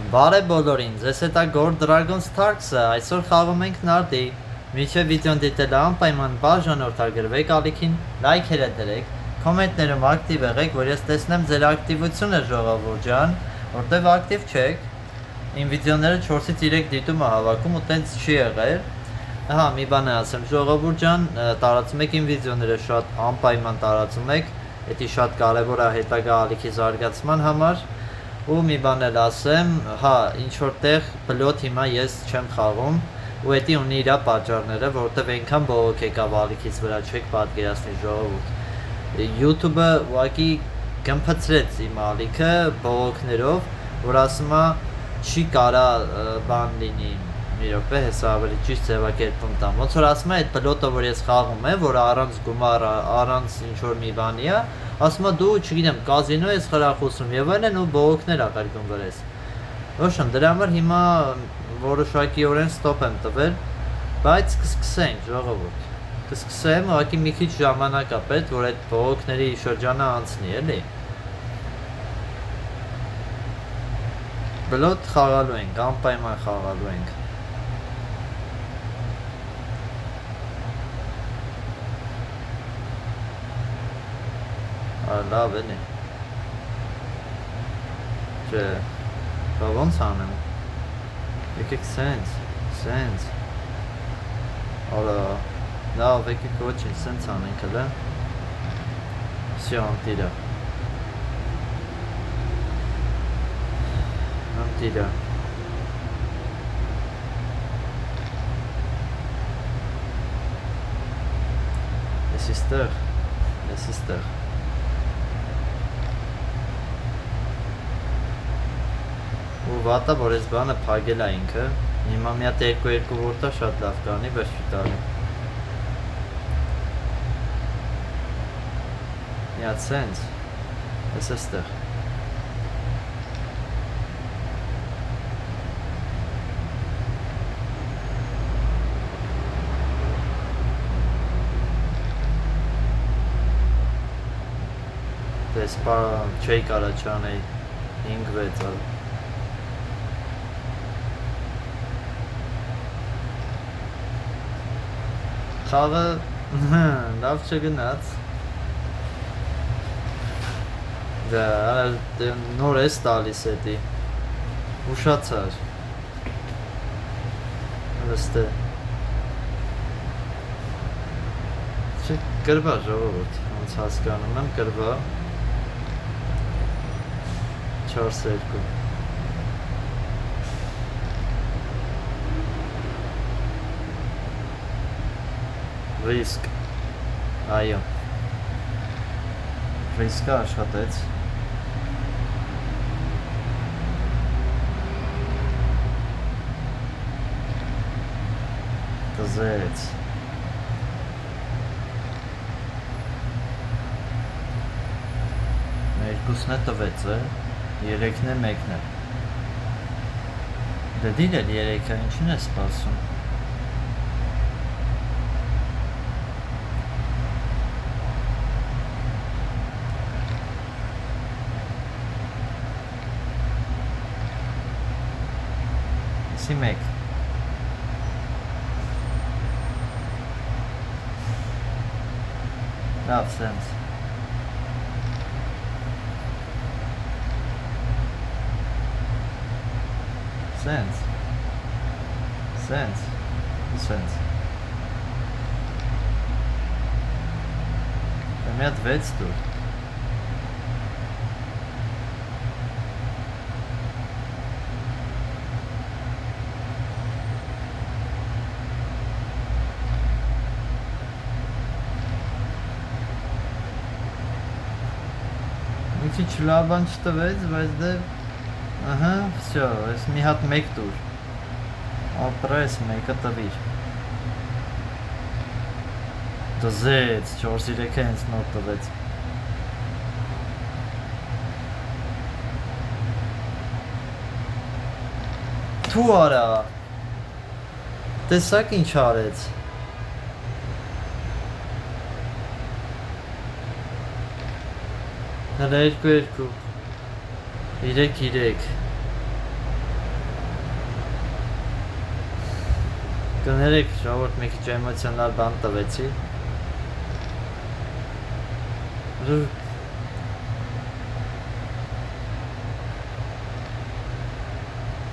Բարև բոլորին, ձեզ հետ է Gold Dragon Starks-ը, այսօր խաղում ենք նարդի, մինչև վիդեոն դիտելը անպայման բաժանորդագրվեք, ալիքին լայքերը դրեք, կոմենտներում ակտիվ եղեք, որ ես տեսնեմ ձեր ակտիվությունը ժողովուրդ ջան, որտև ակտիվ չեք, իմ վիդեոները 4-ից 3 դիտում է հավաքում ու տենց չի եղել, հա մի բան է ասեմ, ժողովուրդ ջան, տարածում եք իմ վիդեոները շատ անպայման տարածում եք, դա շատ կարևոր է հետագա ալիքի զարգացման համար ու մի բան էլ ասեմ, հա, ինչ-որտեղ բլոտ հիմա ես չեմ խաղում ու էդի ունի իրա պատճառները, որտև այնքան բողոք եկավ ալիքից վրա չեք պատկերացնի ժողովուրդ YouTube-ը ուղղակի գմփցրեց իմ ալիքը բողոքներով, որ ասում է չի կարա բան լինի մի րոպե, հեսա ավելի ճիշտ ձևակերպում տամ, ոնց որ ասում է այդ բլոտը, որ ես խաղում եմ, որ առանց գումար, առանց ինչ-որ մի բանի է, ասում է դու, չգիտեմ, կազինո ես խրախուսում եւ այլն ու բողոքներ ակարգում վրես։ Ոչմ, դրա համար հիմա որոշակիորեն ստոպ եմ տվել, բայց կսկսենք, ժողովուրդ։ Կսկսեմ, ուղղակի մի քիչ ժամանակ է պետք, որ այդ բողոքների շրջանը անցնի, էլի։ Բլոտ խաղալու ենք, անպայման խաղալու ենք։ Լավ էլի Չէ Բա ոնց անեմ Եկեք սենց Արա Լավ եկեք ոչինչ սենց անենք հլը Всё անտիրա Ես իստեղ ու վատա, որ ես բանը պագել է ինքը, հիմա մի հատ երկու որտա շատ լավ կանի, բայց չի տալի։ Մի հատ սենց, ես էստեղ։ Դες պա չէի կարա չանեի 5-6 ալ։ Խաղը լավ չգնաց Դա նոր ես տալիս էդի Ուշացար Վստե Չէ կրվա ժողովուրդ Ոնց հասկանում եմ կրվա 4-2 Ռիսկ Այո Ռիսկը աշխատեց Տզեց Երկուսն է տվեց Երեքն է մեկն է Դե դիր էլ երեքը ինչին է սպասում Մեկ Լավ սենց Սենց Մի հատ 6 դուր Քիչ լավ բան չտվեց, բայց դե ահա, всё, ես մի հատ 1 դուր ապրես մեկը տվիր Դզեց, 4-3-ը հենց նոր տվեց Թու արա Տեսակ ինչ արեց Հələ 2-2 3-3 Կներեք ժողովուրդ մի քիչ էմոցիոնալ բան տվեցի։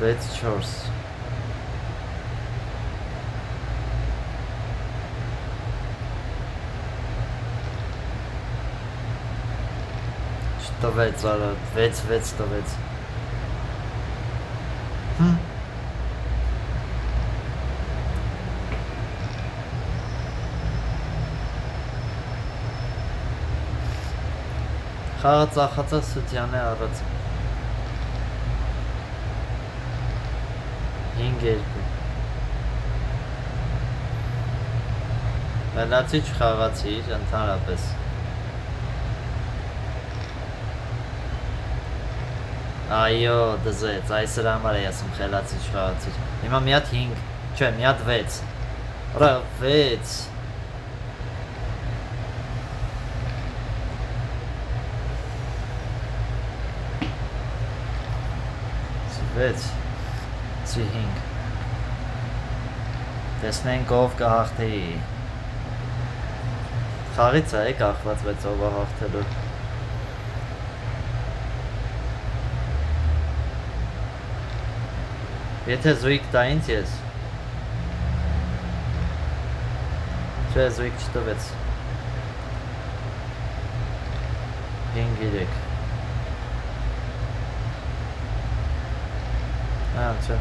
6-4 Չտվեց արա 6-6 տվեց Խաղը ծախածա Սուտյանը առած 5-2 Մենացի չխաղացիր ընդհանրապես Այո դզեց այս համար է ասում խելացի չխաղացիր Հիմա մի հատ 5 չէ մի հատ 6 Արա 6 6 5 Տեսնենք ով կհաղթի Խաղից է կախված 6 ով է հաղթելու Եթե զույգ տա ինձ ես Չէ զույգ չտվեց 5-3 Չէ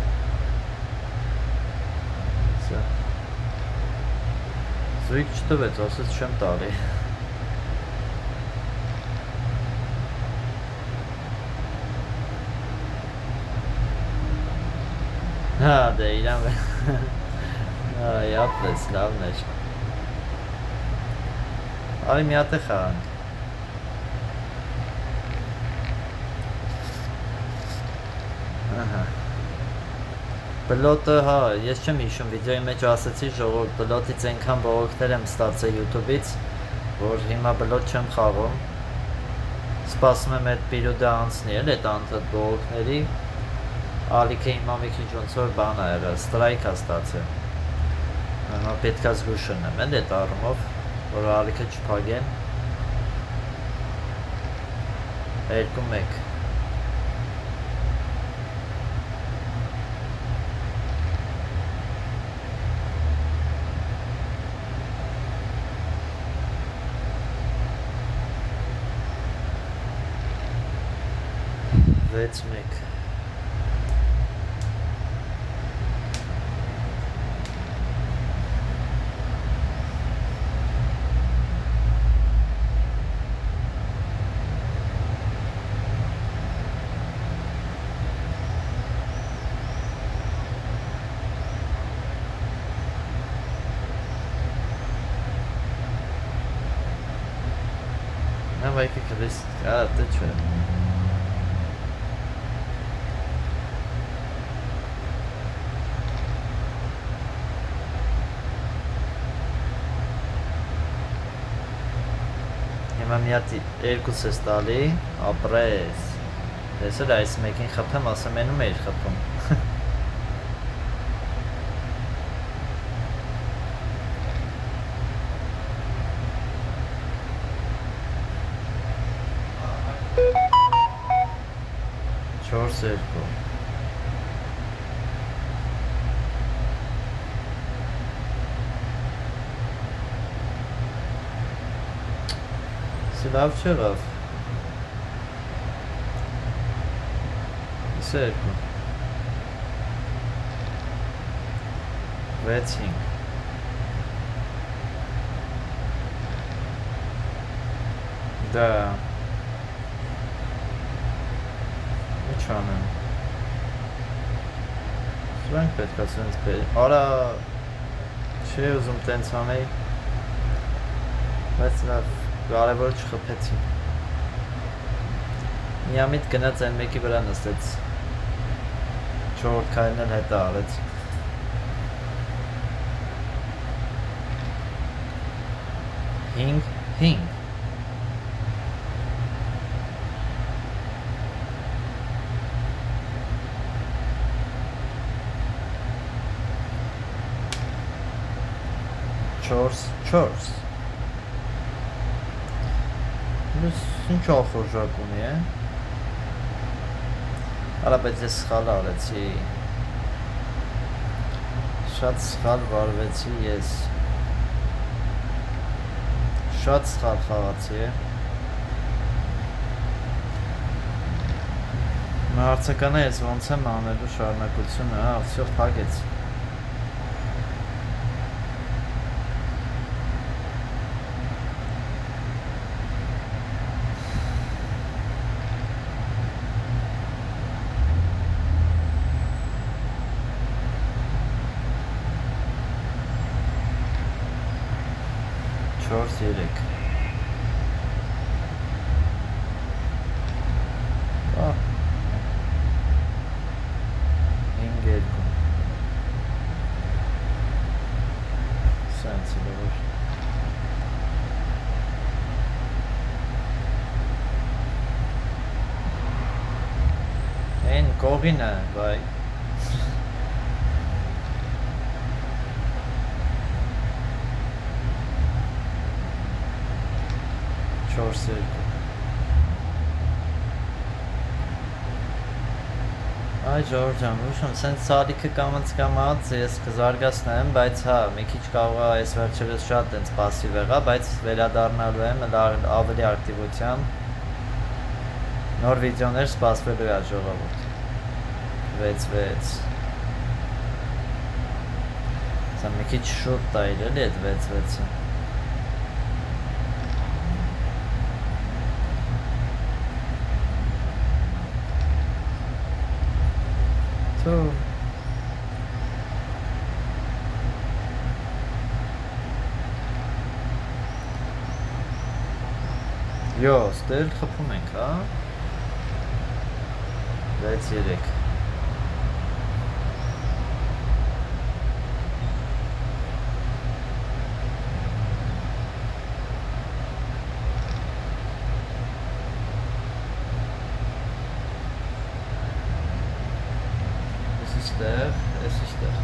Զույգ չտվեց, ասեց չեմ տալի Հա դե իրան Այապպես լավն էր Արի մի հատ է խաղանք Բլոտը, հա, ես չեմ հիշում վիդեոյի մեջ ասեցի ժողովուրդ բլոտից այնքան բողոքներ եմ ստացել YouTube-ից, որ հիմա բլոտ չեմ խաղում Սպասում եմ այդ պիրուդը անցնի էլ այդ անդադ բողոքների Ալիքը հիմա մի քիչ ոնց որ բան է եղել, ստրայք է ստացել Հիմա պետք է զգուշ ունեմ էլ այդ առումով, որ ալիքը չփակեն 2-1 6-1 Vai que cabeça. Ah, tá diferente. Հիմա մի հատ 2 ես տալի, ապրես Տեսել այս մեկին խփեմ, ասեմ էնում էիր խփում Չորս երկու Լավ չեղավ Իսկ երկու 6-5 Դա Ինչ անեմ Սրանք պետք է սենց պետք Արա Չի ուզում տենց անեի Բայց լավ Կարևոր չխփեցի Միամիտ գնաց այն մեկի վրա նստեց Չորդ քայլն էլ հետը արեց Հինգ 4-4 ինչ ախորժակ ունի է արա բայց ես սխալ արեցի շատ սխալ վարվեցի ես շատ սխալ խաղացի է հարցականը ես ոնց եմ անելու շարունակությունը всё փակեց Չորս երեք հինգ երկու սենց իրավոր են կողին է վայ Չորս երկու Այ Ժորժ ջան, ուշում, սենց սալիքը կամաց ես կզարգացնեմ, բայց հա, մի քիչ կարող է այս վերջերս շատ տենց պասիվ եղա, բայց վերադառնալու եմ ավելի ակտիվության նոր վիդեոներ սպասվելու է ժողովուրդ 6-6 Սա մի քիչ շուտ տայր էլի այդ 6-6-ը Յո, ստել խփում ենք, հա 6-3 Ես իստեղ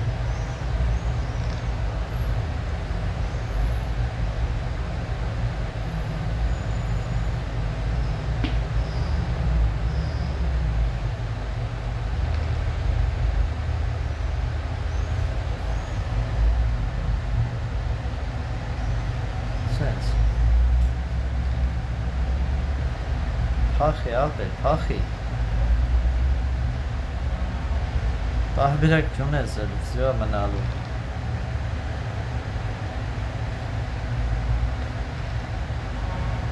Սենց Փախի, ապել, փախի Պահբիրակ ճուն ես էլ, զյո մնալու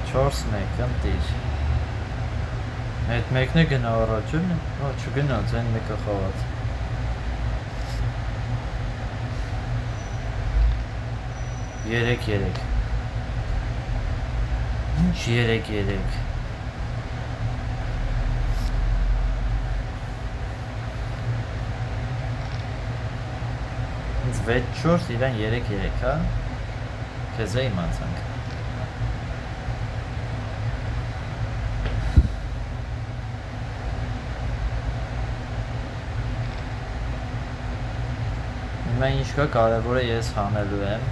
Չորս մեկ, ընտիր Այդ մեկն է գնա առաջ էլ, չգնաց, այն մեկը խաղաց Երեք Ինչ երեք Ինձ 6-4 իրան 3-3, հա? Քեզ է իմացանք Հիմա ինչ կա կարևորը ես հանելու եմ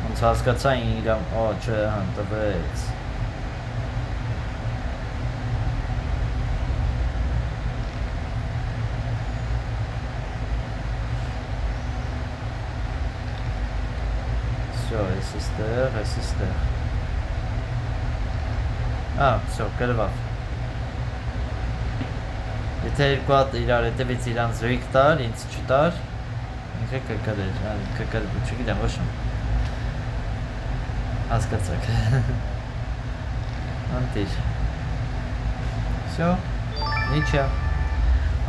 Ոնց հասկացա իրան, չէ, հանդվեց Всё, ես իստեղ Всё, կրվավ Եթե երկու հատ իրար հետևից իրան զույգ տար, ինձ չտար Ինքը կկրեր, չգիտեմ, ոչմ Հասկացակ Անտիր Всё, նիչա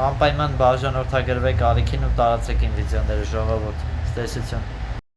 Անպայման բաժանորդագրվեք ալիքին ու տարածեք իմ վիդեոները ժողովուրդ Ստեսություն